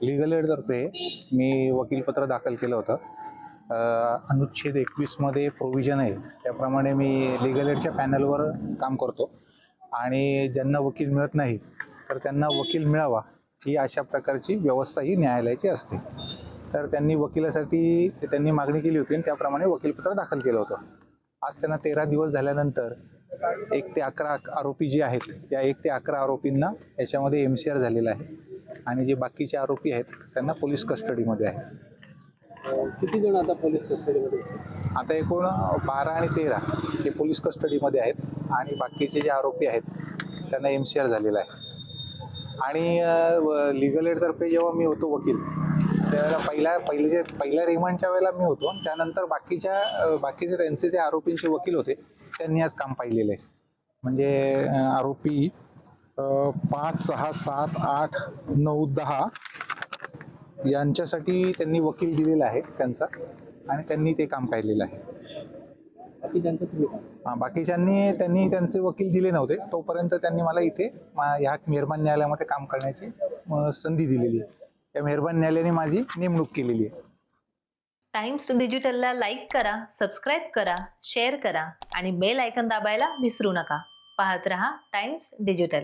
Legal एडतर्फे मी वकीलपत्र दाखल केलं होतं. अनुच्छेद 21 मध्ये प्रोव्हिजन आहे त्याप्रमाणे मी लीगल एडच्या पॅनलवर काम करतो आणि ज्यांना वकील मिळत नाही तर त्यांना वकील मिळावा ही अशा प्रकारची व्यवस्था ही न्यायालयाची असते. तर त्यांनी वकिलासाठी त्यांनी मागणी केली होती आणि त्याप्रमाणे वकीलपत्र दाखल केलं होतं. आज त्यांना 13 दिवस झाल्यानंतर 1 ते 11 आरोपी जे आहेत त्या 1 ते 11 आरोपींना याच्यामध्ये MCR झालेला आहे आणि जे बाकीचे आरोपी आहेत त्यांना पोलीस कस्टडीमध्ये आहे. किती जण आता पोलीस कस्टडीमध्ये असतात? आता एकूण 12 आणि 13 हे पोलीस कस्टडीमध्ये आहेत आणि बाकीचे जे आरोपी आहेत त्यांना MCR झालेला आहे. आणि लीगल एडतर्फे जेव्हा मी होतो वकील त्यावेळेला पहिल्या रिमांडच्या वेळेला मी होतो. त्यानंतर बाकीचे त्यांचे जे आरोपींचे वकील होते त्यांनी आज काम पाहिलेलं आहे. म्हणजे आरोपी 5, 6, 7, 8, 9, 10 यांच्यासाठी त्यांनी वकील दिलेला आहे त्यांचा आणि त्यांनी ते काम पाहिलेलं आहे. बाकीच्यांनी त्यांनी त्यांचे वकील दिले नव्हते तोपर्यंत त्यांनी मला इथे ह्या मेहरबान न्यायालयामध्ये काम करण्याची संधी दिलेली आहे. या मेहरबान न्यायालयाने माझी नेमणूक केलेली आहे. टाइम्स डिजिटलला लाईक करा, सबस्क्राईब करा, शेअर करा आणि बेल आयकॉन दाबायला विसरू नका. पाहत रहा टाइम्स डिजिटल.